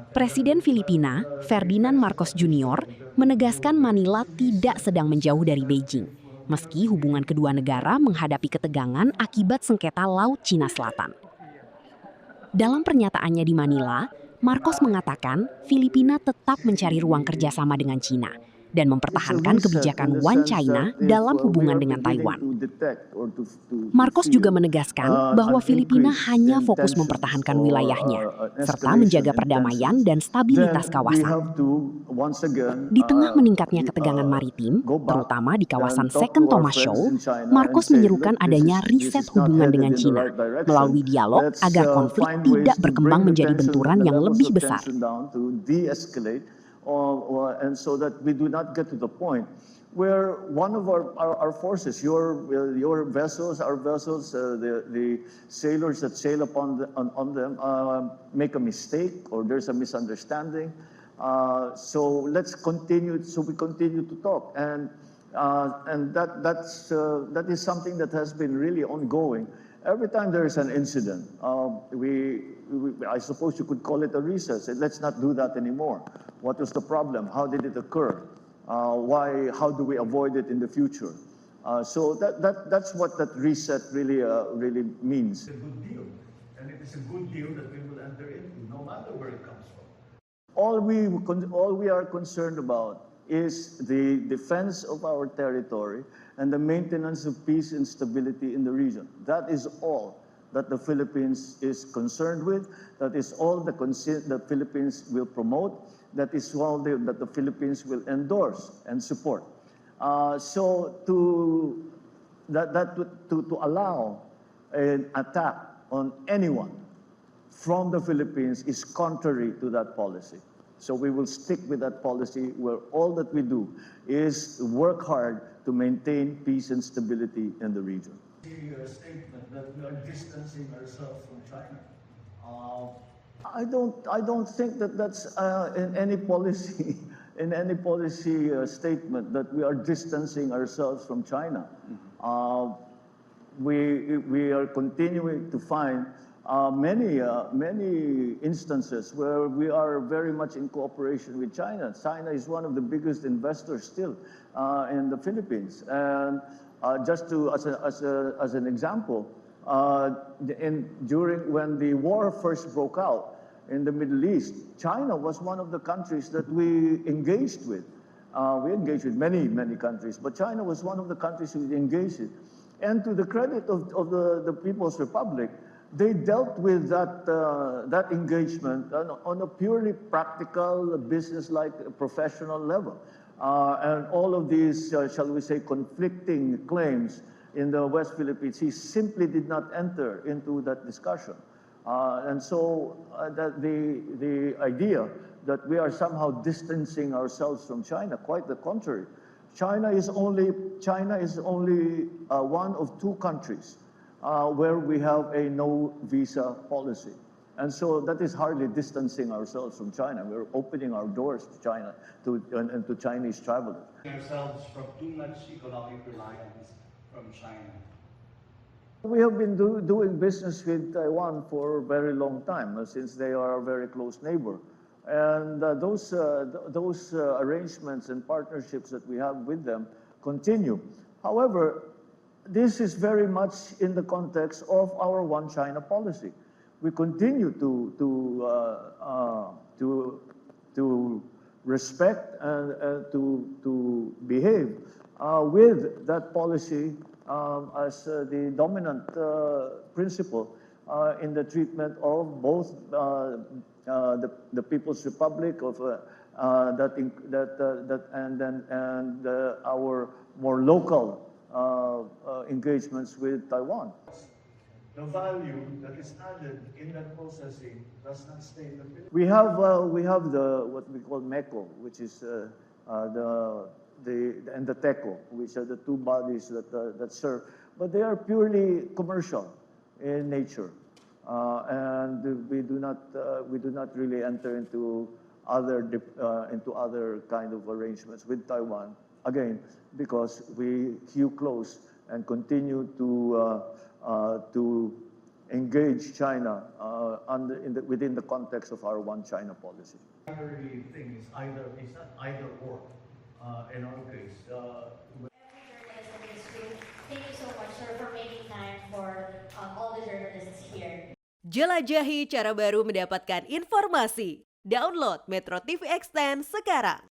Presiden Filipina, Ferdinand Marcos Jr., menegaskan Manila tidak sedang menjauh dari Beijing, meski hubungan kedua negara menghadapi ketegangan akibat sengketa Laut China Selatan. Dalam pernyataannya di Manila, Marcos mengatakan Filipina tetap mencari ruang kerjasama dengan China dan mempertahankan kebijakan One China dalam hubungan dengan Taiwan. Marcos juga menegaskan bahwa Filipina hanya fokus mempertahankan wilayahnya, serta menjaga perdamaian dan stabilitas kawasan. Di tengah meningkatnya ketegangan maritim, terutama di kawasan Second Thomas Shoal, Marcos menyerukan adanya riset hubungan dengan China melalui dialog agar konflik tidak berkembang menjadi benturan yang lebih besar. And so that we do not get to the point where one of our forces, your vessels, our vessels, the sailors that sail on them make a mistake or there's a misunderstanding. So let's continue. So we continue to talk, and that is something that has been really ongoing. Every time there is an incident, I suppose you could call it a recess. Let's not do that anymore. What was the problem? How did it occur? Why? How do we avoid it in the future? So that's what that reset really means. It's a good deal, and it is a good deal that we will enter into, no matter where it comes from. All we are concerned about is the defense of our territory and the maintenance of peace and stability in the region. That is all that the Philippines is concerned with. That is all the Philippines will promote. That is all that the Philippines will endorse and support. So to allow an attack on anyone from the Philippines is contrary to that policy. So we will stick with that policy where all that we do is work hard to maintain peace and stability in the region. The statement that we are distancing ourselves from China. I don't think that that's in any policy statement that we are distancing ourselves from China. We are continuing to find many instances where we are very much in cooperation with China. China is one of the biggest investors still in the Philippines, and just to as an example, during when the war first broke out in the Middle East, China was one of the countries that we engaged with. We engaged with many countries, but China was one of the countries we engaged with. And to the credit of the People's Republic, they dealt with that engagement on a purely practical, business-like, professional level. And all of these, shall we say, conflicting claims in the West Philippine Sea simply did not enter into that discussion. And so the idea that we are somehow distancing ourselves from China, quite the contrary. China is only one of two countries where we have a no visa policy. And so that is hardly distancing ourselves from China. We're opening our doors to China and to Chinese travelers. Ourselves from too much economic reliance from China. We have been doing business with Taiwan for a very long time, since they are a very close neighbor. And those arrangements and partnerships that we have with them continue. However, this is very much in the context of our One China policy. We continue to respect and to behave with that policy as the dominant principle in the treatment of both the People's Republic of and our more local engagements with Taiwan. The value that is added in that processing does not stay in the Philippines. We have what we call MECO, which is and the TECO, which are the two bodies that serve, but they are purely commercial in nature, and we do not really enter into other kind of arrangements with Taiwan, again because we hew close and continue to engage China within the context of our One China policy. Primary thing is not either or. In our case, Thank you so much, sir, for making time for all the journalists here. Jelajahi cara baru mendapatkan informasi. Download MetroTV Extend sekarang.